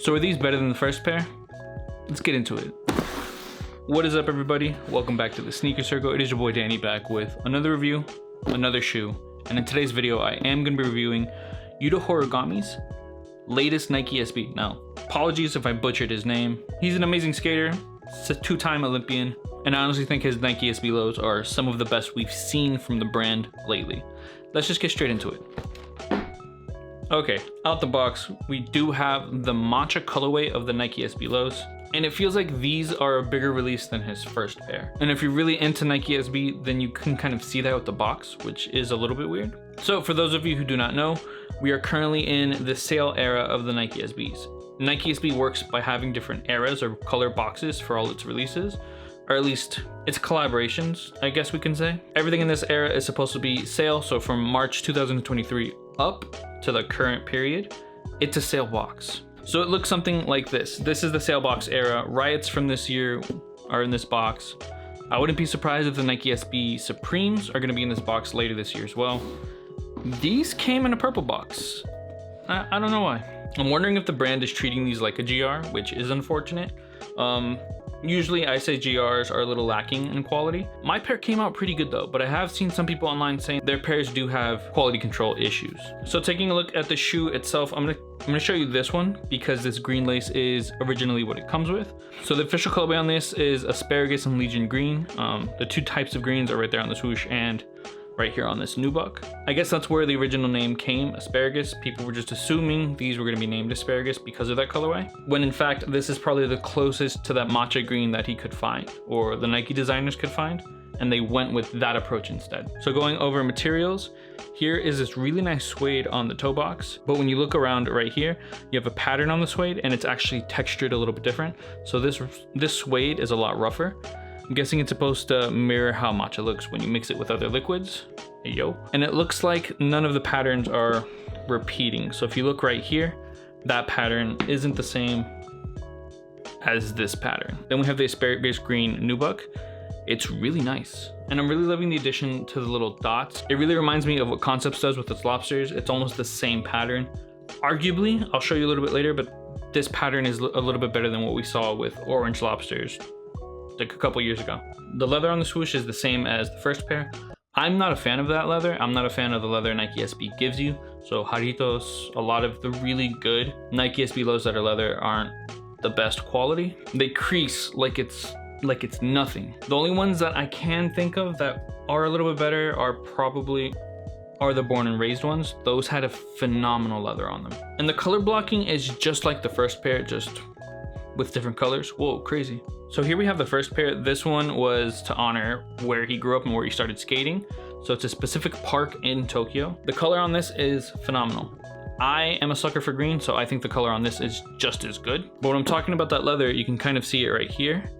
So are these better than the first pair? Let's get into it. What is up, everybody? Welcome back to the Sneaker Circle. It is your boy Danny back with another review, another shoe. And in today's video, I am going to be reviewing Yuto Horigome's latest Nike SB. Now, apologies if I butchered his name. He's an amazing skater, a two-time Olympian, and I honestly think his Nike SB lows are some of the best we've seen from the brand lately. Let's just get straight into it. Okay, out the box, we do have the Matcha colorway of the Nike SB lows. And it feels like these are a bigger release than his first pair. And if you're really into Nike SB, then you can kind of see that with the box, which is a little bit weird. So for those of you who do not know, we are currently in the sale era of the Nike SBs. Nike SB works by having different eras or color boxes for all its releases, or at least its collaborations, I guess we can say. Everything in this era is supposed to be sale, so from March 2023 up to the current period, it's a sale box. So it looks something like this. This is the sale box era. Riots from this year are in this box. I wouldn't be surprised if the Nike SB Supremes are gonna be in this box later this year as well. These came in a purple box. I don't know why. I'm wondering if the brand is treating these like a GR, which is unfortunate. Usually I say GRs are a little lacking in quality. My pair came out pretty good though, but I have seen some people online saying their pairs do have quality control issues. So taking a look at the shoe itself, I'm gonna show you this one because this green lace is originally what it comes with. So the official colorway on this is Asparagus and Legion Green. The two types of greens are right there on the swoosh and right here on this nubuck. I guess that's where the original name came, Asparagus. People were just assuming these were gonna be named Asparagus because of that colorway, when in fact, this is probably the closest to that matcha green that he could find, or the Nike designers could find, and they went with that approach instead. So going over materials, here is this really nice suede on the toe box, but when you look around right here, you have a pattern on the suede and it's actually textured a little bit different. So this suede is a lot rougher. I'm guessing it's supposed to mirror how matcha looks when you mix it with other liquids. Hey, yo. And it looks like none of the patterns are repeating. So if you look right here, that pattern isn't the same as this pattern. Then we have the Asparagus Green nubuck. It's really nice. And I'm really loving the addition to the little dots. It really reminds me of what Concepts does with its lobsters. It's almost the same pattern. Arguably, I'll show you a little bit later, but this pattern is a little bit better than what we saw with orange lobsters like a couple years ago. The leather on the swoosh is the same as the first pair. I'm not a fan of that leather. I'm not a fan of the leather Nike SB gives you. So Haritos, a lot of the really good Nike SB lows that are leather aren't the best quality. They crease like it's nothing. The only ones that I can think of that are a little bit better are the Born and Raised ones. Those had a phenomenal leather on them. And the color blocking is just like the first pair, just with different colors. Whoa, crazy. So here we have the first pair. This one was to honor where he grew up and where he started skating. So it's a specific park in Tokyo. The color on this is phenomenal. I am a sucker for green, so I think the color on this is just as good. But when I'm talking about that leather, you can kind of see it right here.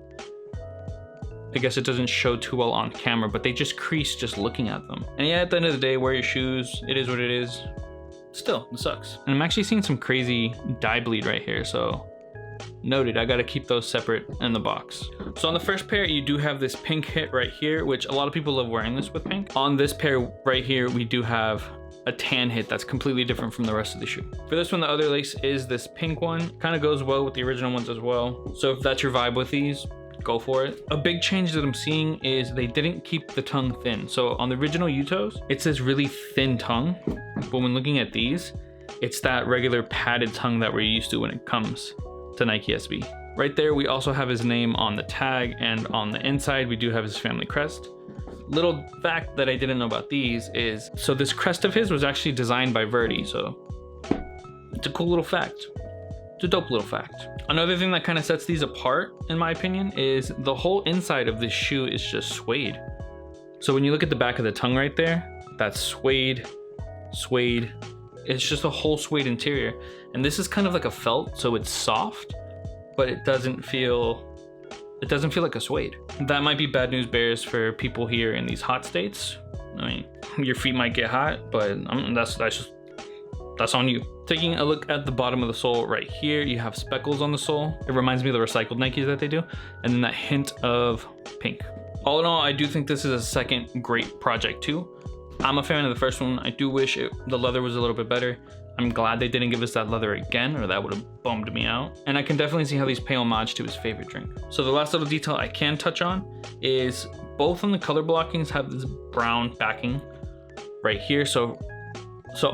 I guess it doesn't show too well on camera, but they just crease just looking at them. And yeah, at the end of the day, wear your shoes. It is what it is. Still, it sucks. And I'm actually seeing some crazy dye bleed right here, so noted. I gotta keep those separate in the box. So on the first pair, you do have this pink hit right here, which a lot of people love wearing this with pink. On this pair right here, we do have a tan hit that's completely different from the rest of the shoe. For this one, the other lace is this pink one. Kind of goes well with the original ones as well. So if that's your vibe with these, go for it. A big change that I'm seeing is they didn't keep the tongue thin. So on the original Yutos, it says really thin tongue, but when looking at these, it's that regular padded tongue that we're used to when it comes to Nike SB. Right there, we also have his name on the tag, and on the inside, we do have his family crest. Little fact that I didn't know about these is, so this crest of his was actually designed by Verdi, so it's a cool little fact. It's a dope little fact. Another thing that kind of sets these apart, in my opinion, is the whole inside of this shoe is just suede. So when you look at the back of the tongue right there, that's suede. It's just a whole suede interior. And this is kind of like a felt, so it's soft, but it doesn't feel like a suede. That might be bad news bears for people here in these hot states. I mean, your feet might get hot, but that's on you. Taking a look at the bottom of the sole right here, you have speckles on the sole. It reminds me of the recycled Nikes that they do. And then that hint of pink. All in all, I do think this is a second great project too. I'm a fan of the first one. I do wish the leather was a little bit better. I'm glad they didn't give us that leather again, or that would have bummed me out. And I can definitely see how these pay homage to his favorite drink. So the last little detail I can touch on is both on the color blockings have this brown backing right here. So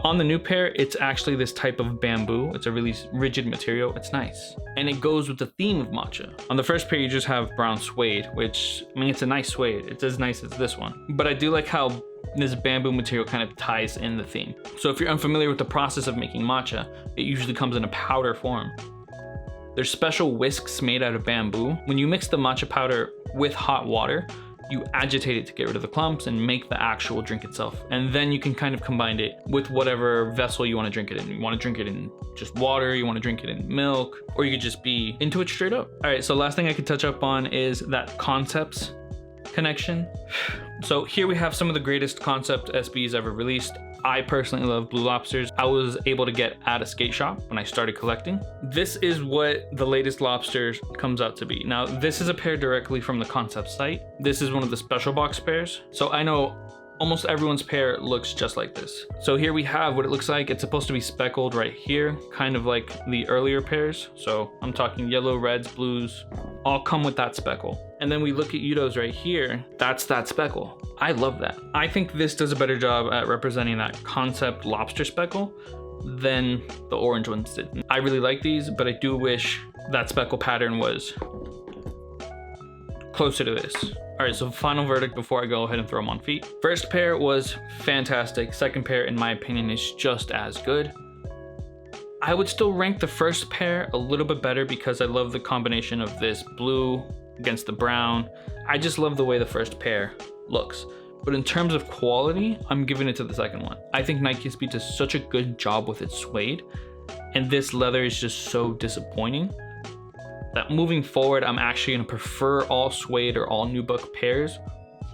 on the new pair, it's actually this type of bamboo. It's a really rigid material. It's nice. And it goes with the theme of matcha. On the first pair, you just have brown suede, which, I mean, it's a nice suede. It's as nice as this one. But I do like how this bamboo material kind of ties in the theme. So if you're unfamiliar with the process of making matcha, it usually comes in a powder form. There's special whisks made out of bamboo. When you mix the matcha powder with hot water, you agitate it to get rid of the clumps and make the actual drink itself. And then you can kind of combine it with whatever vessel you want to drink it in. You want to drink it in just water, you want to drink it in milk, or you could just be into it straight up. All right, so last thing I could touch up on is that concepts connection. So here we have some of the greatest concept SBs ever released. I personally love blue lobsters. I was able to get at a skate shop when I started collecting. This is what the latest lobster comes out to be. Now, this is a pair directly from the concept site. This is one of the special box pairs. So I know almost everyone's pair looks just like this. So here we have what it looks like. It's supposed to be speckled right here, kind of like the earlier pairs. So I'm talking yellow, reds, blues, all come with that speckle. And then we look at Yuto's right here, that's that speckle. I love that. I think this does a better job at representing that concept lobster speckle than the orange ones did. I really like these, but I do wish that speckle pattern was closer to this. All right, so final verdict before I go ahead and throw them on feet. First pair was fantastic. Second pair, in my opinion, is just as good. I would still rank the first pair a little bit better because I love the combination of this blue against the brown. I just love the way the first pair looks. But in terms of quality, I'm giving it to the second one. I think Nike SB does such a good job with its suede, and this leather is just so disappointing that moving forward, I'm actually gonna prefer all suede or all nubuck pairs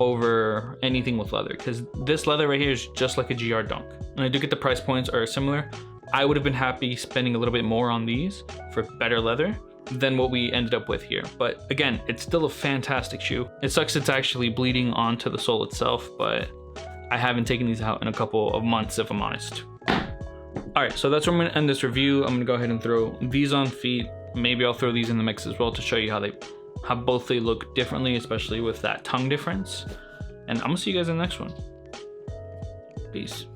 over anything with leather, because this leather right here is just like a GR Dunk. And I do get the price points are similar. I would have been happy spending a little bit more on these for better leather than what we ended up with here. But again, it's still a fantastic shoe. It sucks it's actually bleeding onto the sole itself, but I haven't taken these out in a couple of months, if I'm honest. All right, so that's where I'm gonna end this review. I'm gonna go ahead and throw these on feet. Maybe I'll throw these in the mix as well to show you how both they look differently, especially with that tongue difference. And I'm gonna see you guys in the next one. Peace.